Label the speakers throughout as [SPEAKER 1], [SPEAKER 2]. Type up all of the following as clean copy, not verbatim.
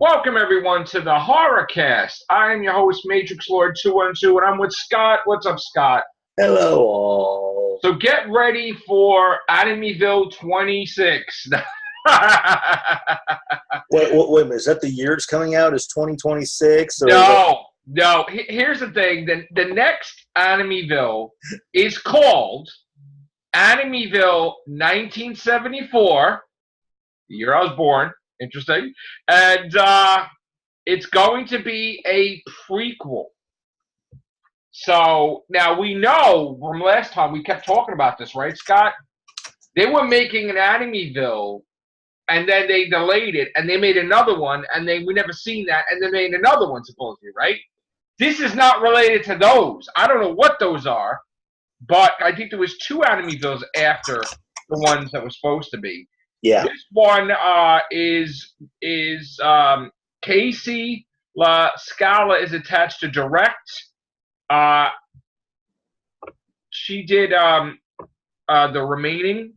[SPEAKER 1] Welcome everyone to the Horror Cast. I am your host, Matrixlord212, and I'm with Scott. What's up, Scott?
[SPEAKER 2] Hello, all.
[SPEAKER 1] So get ready for Amityville 26.
[SPEAKER 2] Wait a minute. Is that the year it's coming out? Is 2026?
[SPEAKER 1] No. Here's the thing. The next Amityville is called Amityville 1974, the year I was born. Interesting. And it's going to be a prequel. So now we know from last time we kept talking about this, right, Scott? They were making an Amityville, and then they delayed it, and they made another one, and then we never seen that, and they made another one supposedly, right? This is not related to those. I don't know what those are, but I think there was two Amityvilles after the ones that were supposed to be.
[SPEAKER 2] Yeah.
[SPEAKER 1] This one is Casey La Scala is attached to direct. She did the remaining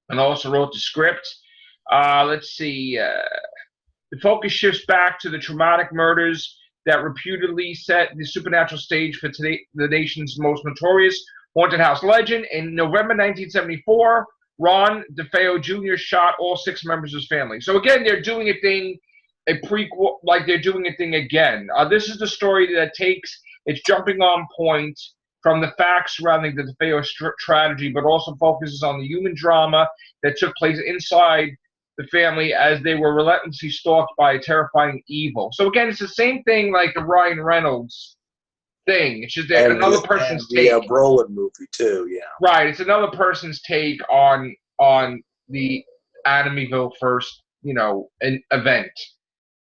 [SPEAKER 1] and also wrote the script. Let's see. The focus shifts back to the traumatic murders that reputedly set the supernatural stage for the nation's most notorious haunted house legend. In November 1974, Ron DeFeo Jr. shot all 6 members of his family. So again, they're doing a prequel, like they're doing a thing again. This is the story that takes its jumping on point from the facts surrounding the DeFeo tragedy, but also focuses on the human drama that took place inside the family as they were relentlessly stalked by a terrifying evil. So again, it's the same thing like the Ryan Reynolds thing. It's just another person's take.
[SPEAKER 2] Yeah, Brolin movie too. Yeah.
[SPEAKER 1] Right. It's another person's take on the Amityville first, an event,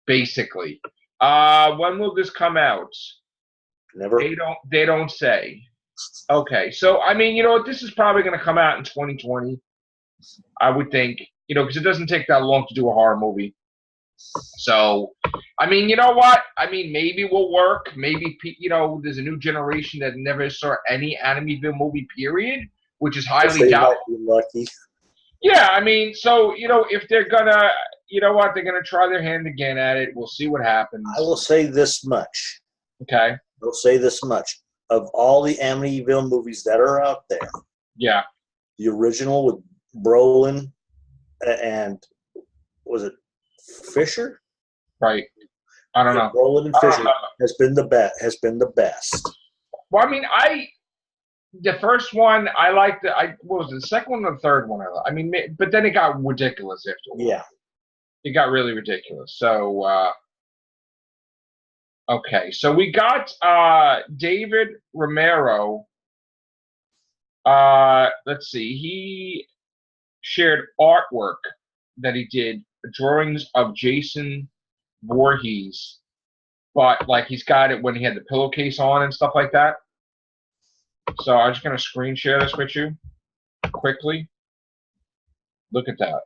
[SPEAKER 1] basically. When will this come out?
[SPEAKER 2] Never.
[SPEAKER 1] They don't say. Okay. So I mean, this is probably going to come out in 2020. I would think, because it doesn't take that long to do a horror movie. So, I mean, you know what? I mean, maybe it will work. Maybe, there's a new generation that never saw any Amityville movie, period, which is highly doubtful.
[SPEAKER 2] Might be lucky.
[SPEAKER 1] Yeah, I mean, so, if they're going to, they're going to try their hand again at it. We'll see what happens.
[SPEAKER 2] I will say this much.
[SPEAKER 1] Okay.
[SPEAKER 2] I'll say this much. Of all the Amityville movies that are out there,
[SPEAKER 1] yeah,
[SPEAKER 2] the original with Brolin and, was it Fisher?
[SPEAKER 1] Right. I don't know.
[SPEAKER 2] Brolin and Fisher has been the best.
[SPEAKER 1] Well, I mean, the first one I liked. What was it, the second one or the third one? I mean, but then it got ridiculous after a while.
[SPEAKER 2] Yeah.
[SPEAKER 1] It got really ridiculous. So, okay. So we got David Romero. Let's see. He shared artwork that he did, drawings of Jason Voorhees, but like he's got it when he had the pillowcase on and stuff like that. So I'm just gonna screen share this with you quickly. Look at that.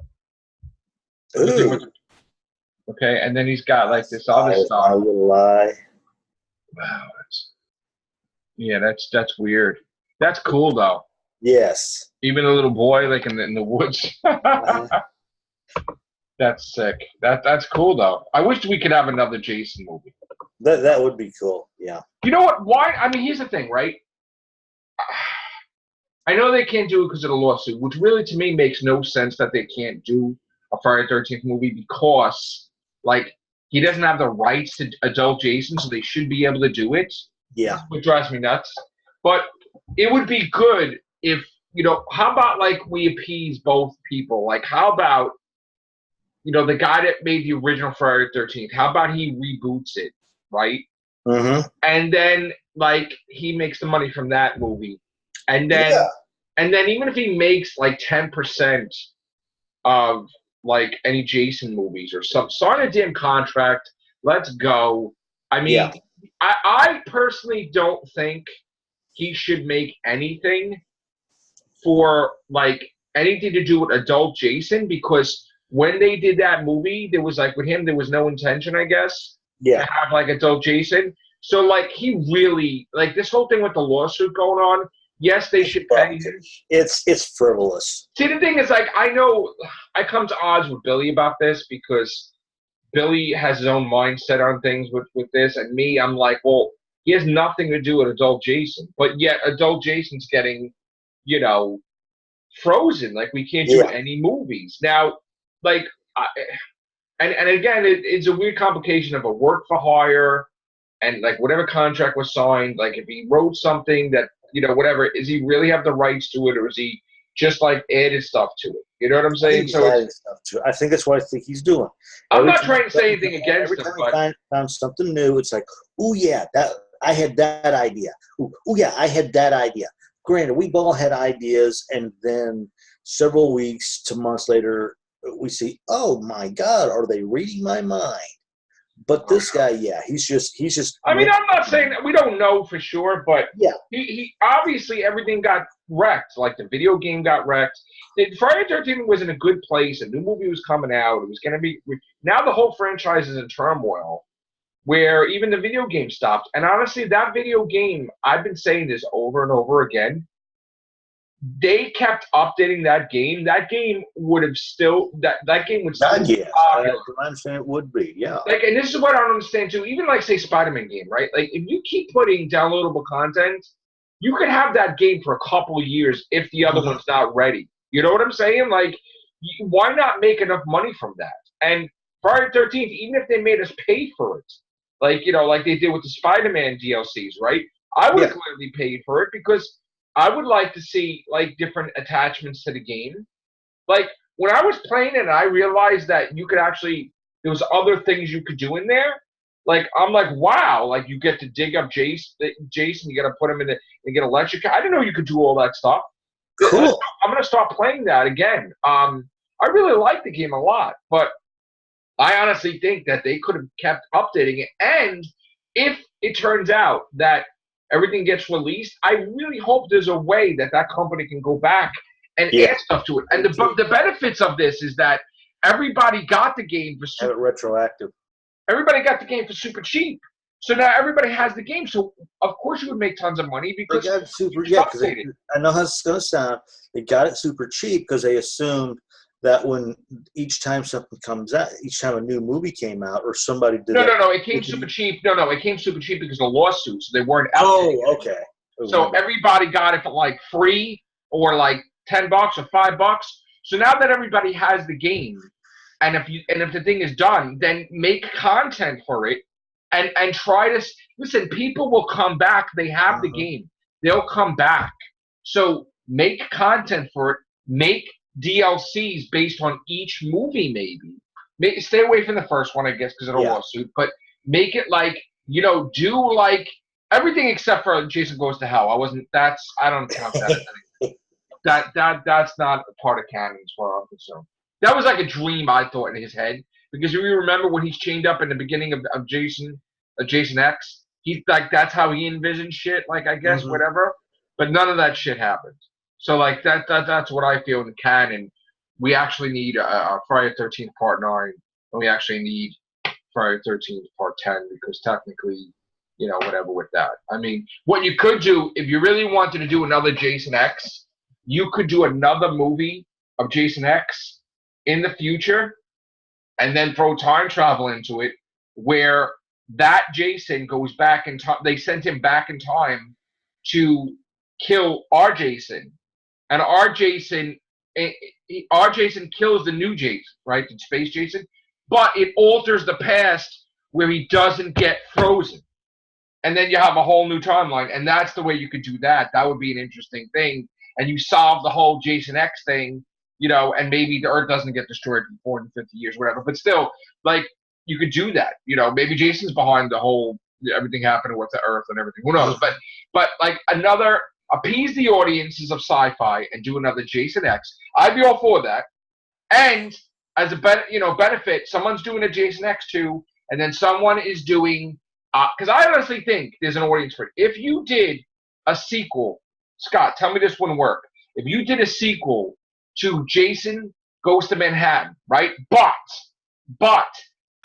[SPEAKER 1] Okay, and then he's got like this other stuff.
[SPEAKER 2] I will lie.
[SPEAKER 1] Wow, that's weird. That's cool though.
[SPEAKER 2] Yes.
[SPEAKER 1] Even a little boy like in the woods. That's sick. That's cool though. I wish we could have another Jason movie.
[SPEAKER 2] That would be cool. Yeah.
[SPEAKER 1] You know what? Why? I mean, here's the thing, right? I know they can't do it because of the lawsuit, which really to me makes no sense that they can't do a Friday the 13th movie because, like, he doesn't have the rights to adult Jason, so they should be able to do it.
[SPEAKER 2] Yeah.
[SPEAKER 1] Which drives me nuts. But it would be good if, how about, like, we appease both people? Like, how about, the guy that made the original Friday the 13th, how about he reboots it, right?
[SPEAKER 2] Mm-hmm.
[SPEAKER 1] And then, like, he makes the money from that movie. And then, even if he makes, like, 10% of, like, any Jason movies or something, sign a damn contract, let's go. I mean, I personally don't think he should make anything for, like, anything to do with adult Jason, because when they did that movie, there was, like, with him, there was no intention, I guess, to have, like, adult Jason. So, like, he really, like, this whole thing with the lawsuit going on, yes, they should pay him.
[SPEAKER 2] It's frivolous.
[SPEAKER 1] See, the thing is, like, I know I come to odds with Billy about this because Billy has his own mindset on things with this, and me, I'm like, well, he has nothing to do with adult Jason, but yet adult Jason's getting, you know, frozen. Like we can't do
[SPEAKER 2] Yeah.
[SPEAKER 1] any movies now. Like, and again, it's a weird complication of a work for hire and like whatever contract was signed. Like if he wrote something that whatever, is he really have the rights to it, or is he just like added stuff to it? You know what I'm
[SPEAKER 2] I think
[SPEAKER 1] saying?
[SPEAKER 2] he's
[SPEAKER 1] So
[SPEAKER 2] adding stuff to it. I think that's what I think he's doing.
[SPEAKER 1] I'm not trying to say anything against
[SPEAKER 2] every
[SPEAKER 1] him,
[SPEAKER 2] time
[SPEAKER 1] but
[SPEAKER 2] he found something new, it's like, oh yeah, that I had that idea. Oh yeah, I had that idea. Granted, we've all had ideas, and then several weeks to months later, we see, oh my God, are they reading my mind? But this guy, yeah, he's just.
[SPEAKER 1] I mean, I'm not saying that we don't know for sure, but
[SPEAKER 2] yeah,
[SPEAKER 1] he obviously everything got wrecked. Like the video game got wrecked. Friday the 13th was in a good place. A new movie was coming out. It was going to be now the whole franchise is in turmoil, where even the video game stopped. And honestly, that video game, I've been saying this over and over again. They kept updating that game. That game would have still that game would still be popular.
[SPEAKER 2] I understand it would be, yeah.
[SPEAKER 1] Like, and this is what I don't understand too. Even like say Spider-Man game, right? Like, if you keep putting downloadable content, you could have that game for a couple of years if the other one's not ready. You know what I'm saying? Like, why not make enough money from that? And Friday the 13th, even if they made us pay for it, like like they did with the Spider-Man DLCs, right? I would have gladly paid for it because I would like to see like different attachments to the game. Like when I was playing it, and I realized that you could actually there was other things you could do in there. Like I'm like, wow! Like you get to dig up Jason, you got to put him in and get electric. I didn't know you could do all that stuff.
[SPEAKER 2] Cool.
[SPEAKER 1] I'm gonna start playing that again. I really like the game a lot, but I honestly think that they could have kept updating it. And if it turns out that everything gets released, I really hope there's a way that company can go back and add stuff to it. And the benefits of this is that everybody got the game for
[SPEAKER 2] retroactive.
[SPEAKER 1] Everybody got the game for super cheap. So now everybody has the game. So of course you would make tons of money because
[SPEAKER 2] they got it super. Yeah, because I know how it's going to sound. They got it super cheap because they assumed that when each time something comes out, each time a new movie came out or somebody did.
[SPEAKER 1] No. It came super cheap. No. It came super cheap because of lawsuits. They weren't out.
[SPEAKER 2] Oh, okay.
[SPEAKER 1] So everybody got it for like free or like $10 or $5. So now that everybody has the game, and if the thing is done, then make content for it, and try to listen. People will come back. They have the game. They'll come back. So make content for it. Make DLCs based on each movie, maybe. Stay away from the first one, I guess, because of a lawsuit. But make it like do like everything except for Jason Goes to Hell. I don't count that as anything. That's not a part of canon as far as I'm concerned. That was like a dream I thought in his head because if you remember when he's chained up in the beginning of Jason X, he's like that's how he envisioned shit. Like I guess whatever, but none of that shit happened. So like that's what I feel in canon. We actually need a Friday the 13th Part 9, and we actually need Friday the 13th Part 10 because technically, whatever with that. I mean, what you could do if you really wanted to do another Jason X, you could do another movie of Jason X in the future, and then throw time travel into it, where that Jason goes back in time. They sent him back in time to kill our Jason. And our Jason kills the new Jason, right? The space Jason. But it alters the past where he doesn't get frozen. And then you have a whole new timeline. And that's the way you could do that. That would be an interesting thing. And you solve the whole Jason X thing, and maybe the Earth doesn't get destroyed for 450 years, whatever. But still, like, you could do that. Maybe Jason's behind the whole everything happening with the Earth and everything. Who knows? But like appease the audiences of sci-fi and do another Jason X. I'd be all for that. And as a benefit, someone's doing a Jason X 2, and then someone is doing because I honestly think there's an audience for it. If you did a sequel, Scott, tell me this wouldn't work. If you did a sequel to Jason Goes to Manhattan, right? But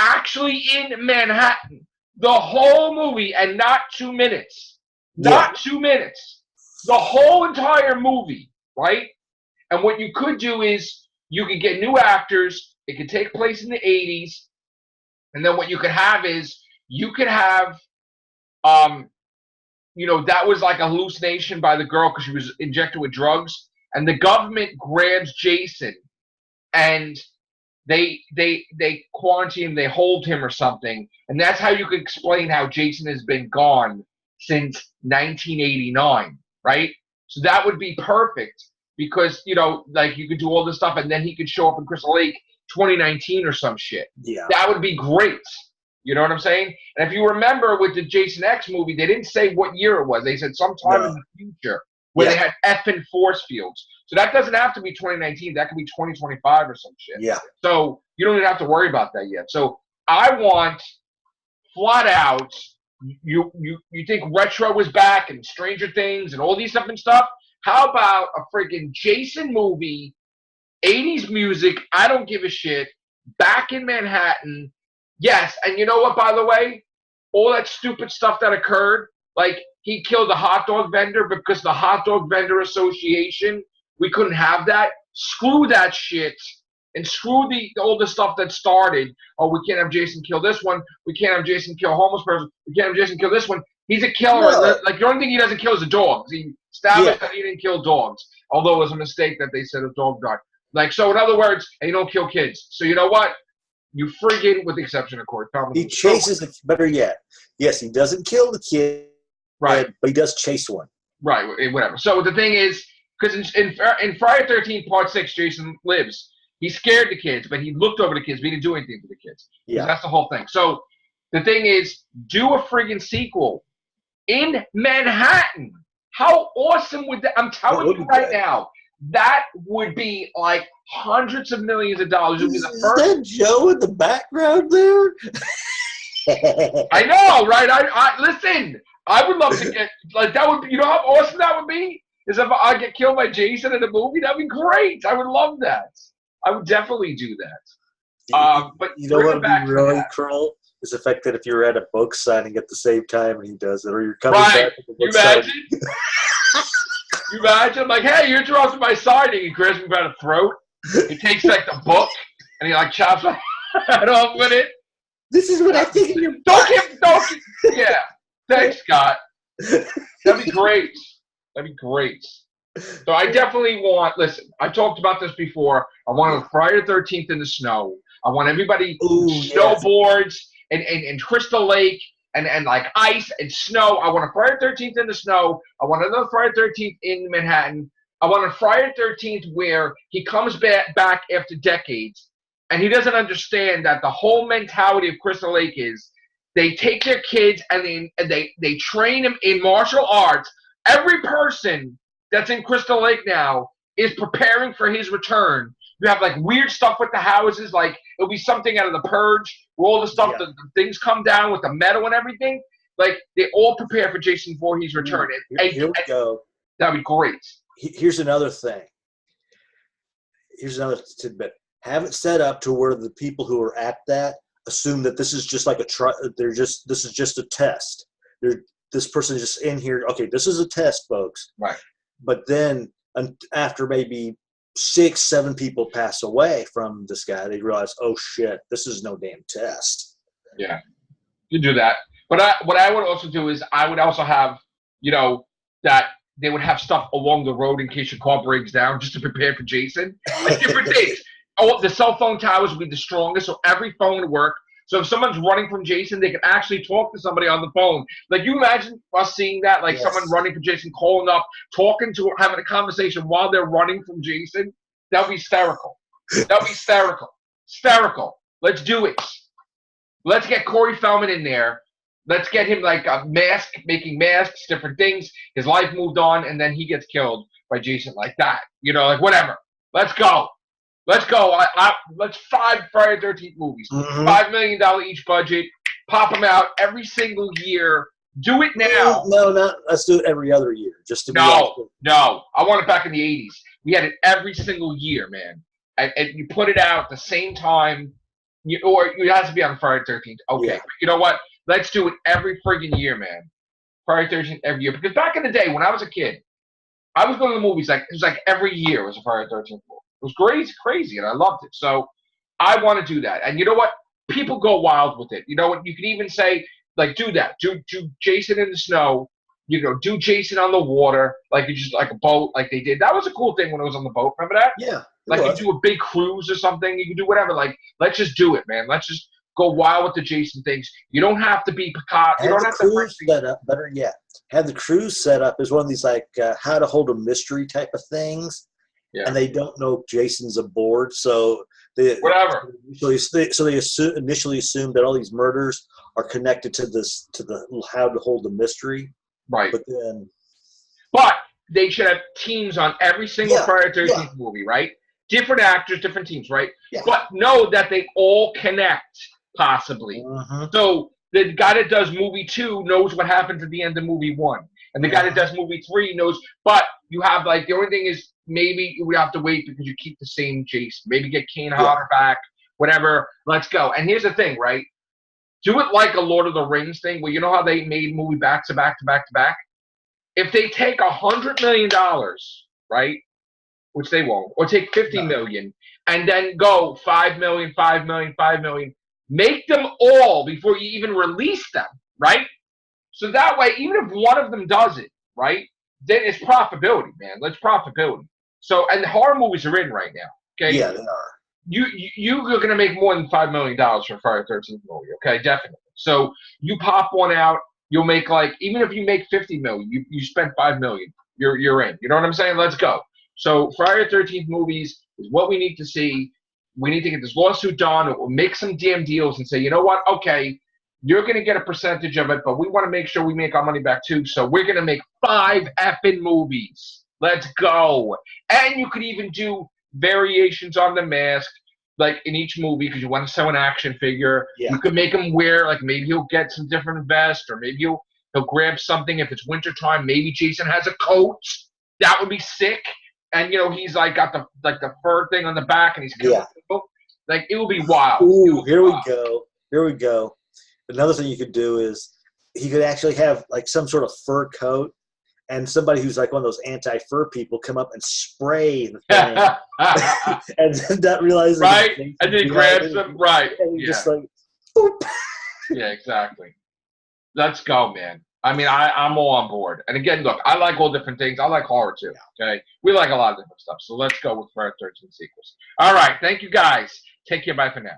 [SPEAKER 1] actually in Manhattan, the whole movie and not 2 minutes. Not 2 minutes. The whole entire movie, right? And what you could do is you could get new actors. It could take place in the 80s. And then what you could have is you could have, that was like a hallucination by the girl because she was injected with drugs, and the government grabs Jason and they quarantine him, they hold him or something, and that's how you could explain how Jason has been gone since 1989, right? So that would be perfect because like you could do all this stuff and then he could show up in Crystal Lake 2019 or some shit.
[SPEAKER 2] Yeah.
[SPEAKER 1] That would be great. You know what I'm saying? And if you remember with the Jason X movie, they didn't say what year it was. They said sometime in the future where they had effing force fields. So that doesn't have to be 2019. That could be 2025 or some shit.
[SPEAKER 2] Yeah.
[SPEAKER 1] So you don't even have to worry about that yet. So I want flat out. You think retro is back and Stranger Things and all these different stuff? How about a freaking Jason movie, 80s music? I don't give a shit. Back in Manhattan. Yes, and you know what, by the way? All that stupid stuff that occurred, like he killed the hot dog vendor because the Hot Dog Vendor Association, we couldn't have that. Screw that shit. And screw all the stuff that started. Oh, we can't have Jason kill this one. We can't have Jason kill a homeless person. We can't have Jason kill this one. He's a killer.
[SPEAKER 2] No.
[SPEAKER 1] Like, the only thing he doesn't kill is the dogs. He stabbed it, and he didn't kill dogs. Although it was a mistake that they said a dog died. Like, so in other words, and you don't kill kids. So you know what? You friggin', with the exception of Corey Feldman.
[SPEAKER 2] He chases, better yet. Yes, he doesn't kill the kid,
[SPEAKER 1] right?
[SPEAKER 2] But he does chase one.
[SPEAKER 1] Right, whatever. So the thing is, because in Friday the 13th, Part 6, Jason lives. He scared the kids, but he looked over the kids, but he didn't do anything for the kids. Yeah. That's the whole thing. So the thing is, do a friggin' sequel in Manhattan. How awesome would that? I'm telling you right now, that would be like hundreds of millions of dollars. It would be the first.
[SPEAKER 2] Is that Joe in the background there?
[SPEAKER 1] I know, right? I listen. I would love to get like that. Would you know how awesome that would be? Is if I get killed by Jason in a movie, that'd be great. I would love that. I would definitely do that. But
[SPEAKER 2] you know what would be really cruel is the fact that if you're at a book signing at the same time and he does it, or you're coming back to the book signing.
[SPEAKER 1] You imagine? Like, hey, you're interrupting my signing. He grabs me by the throat. He takes like the book and he like chops my head off with it.
[SPEAKER 2] This is what I think of your
[SPEAKER 1] don't. Yeah. Thanks, Scott. That'd be great. That'd be great. So I definitely want, listen, I talked about this before. I want a Friday the 13th in the snow. I want everybody snowboards and Crystal Lake and like ice and snow. I want a Friday the 13th in the snow. I want another Friday the 13th in Manhattan. I want a Friday the 13th where he comes back after decades and he doesn't understand that the whole mentality of Crystal Lake is they take their kids and they train them in martial arts. Every person that's in Crystal Lake now is preparing for his return. You have like weird stuff with the houses, like it'll be something out of The Purge, where all the stuff, the things come down with the metal and everything. Like they all prepare for Jason before he's returned.
[SPEAKER 2] Here we go.
[SPEAKER 1] That'd be great.
[SPEAKER 2] Here's another thing. Here's another tidbit. Have it set up to where the people who are at that assume that this is just like this is just a test. This person is just in here. Okay, this is a test, folks.
[SPEAKER 1] Right.
[SPEAKER 2] But then after maybe 6-7 people pass away from this guy, they realize, oh shit, this is no damn test.
[SPEAKER 1] Yeah, you do that. But what I would also do is I would also have, that they would have stuff along the road in case your car breaks down, just to prepare for Jason. Like different things. Oh, the cell phone towers would be the strongest, so every phone would work. So if someone's running from Jason, they can actually talk to somebody on the phone. Like, you imagine us seeing that? Like, someone running from Jason, calling up, talking to, having a conversation while they're running from Jason? That would be hysterical. That would be hysterical. Hysterical. Let's do it. Let's get Corey Feldman in there. Let's get him, like, a mask, making masks, different things. His life moved on, and then he gets killed by Jason like that. Like, whatever. Let's go. Let's go. Let's 5 Friday the 13th movies. $5 million each budget. Pop them out every single year. Do it now.
[SPEAKER 2] No, let's do it every other year. Just to
[SPEAKER 1] No. I want it back in the 80s. We had it every single year, man. And you put it out at the same time. Or it has to be on Friday the 13th. Okay. Yeah. But you know what? Let's do it every friggin' year, man. Friday the 13th every year. Because back in the day, when I was a kid, I was going to the movies. It was like every year was a Friday the 13th movie. It was crazy, and I loved it. So I want to do that. And you know what? people go wild with it. You know what? You can even say, like, do that. Do Jason in the snow. You know, do Jason on the water, like you just like a boat, like they did. That was a cool thing when it was on the boat. Remember that?
[SPEAKER 2] Yeah.
[SPEAKER 1] Like you do a big cruise or something. You can do whatever. Like, let's just do it, man. Let's just go wild with the Jason things. You don't have to be Picasso. You don't have to.
[SPEAKER 2] Cruise set up. Better yet, have the cruise set up as one of these like how to hold a mystery type of things. Yeah. And they don't know if Jason's aboard, so they
[SPEAKER 1] whatever.
[SPEAKER 2] They initially assume that all these murders are connected to the how to hold the mystery.
[SPEAKER 1] Right.
[SPEAKER 2] But
[SPEAKER 1] they should have teams on every single Friday the 13th movie, right? Different actors, different teams, right?
[SPEAKER 2] Yeah.
[SPEAKER 1] But know that they all connect, possibly. So the guy that does movie 2 knows what happens at the end of movie 1. And the guy that does movie 3 knows, but you have, like, the only thing is maybe we have to wait because you keep the same Jason. Maybe get Kane Hodder back, whatever. Let's go. And here's the thing, right? Do it like a Lord of the Rings thing, where you know how they made movie back to back to back to back? If they take $100 million, right, which they won't, or take $50 million, and then go 5 million, 5 million, 5 million, make them all before you even release them, right? So that way, even if one of them does it, right, then it's profitability, man. Let's profitability. So, and horror movies are in right now, okay?
[SPEAKER 2] Yeah, they are.
[SPEAKER 1] You're going to make more than $5 million for a Friday the 13th movie, okay? Definitely. So you pop one out, you'll make, like, even if you make $50 million, you spent $5 million, you're in. You know what I'm saying? Let's go. So Friday the 13th movies is what we need to see. We need to get this lawsuit done. We'll make some damn deals and say, you know what? Okay, you're going to get a percentage of it, but we want to make sure we make our money back too. So we're going to make 5 effing movies. Let's go. And you could even do variations on the mask, like in each movie, because you want to sell an action figure. You could make him wear, like, maybe he'll get some different vest, or maybe he'll grab something if it's wintertime. Maybe Jason has a coat. That would be sick. And, you know, he's like got the fur thing on the back, and he's like, it will be wild.
[SPEAKER 2] Ooh, here we go. Here we go. Another thing you could do is he could actually have like some sort of fur coat, and somebody who's like one of those anti-fur people come up and spray the thing, and then not realizing,
[SPEAKER 1] right? And then grabs them, right?
[SPEAKER 2] And just like, boop.
[SPEAKER 1] Yeah, exactly. Let's go, man. I mean, I'm all on board. And again, look, I like all different things. I like horror too. Okay, we like a lot of different stuff. So let's go with Friday the 13th sequels. All right, thank you guys. Take care. Bye for now.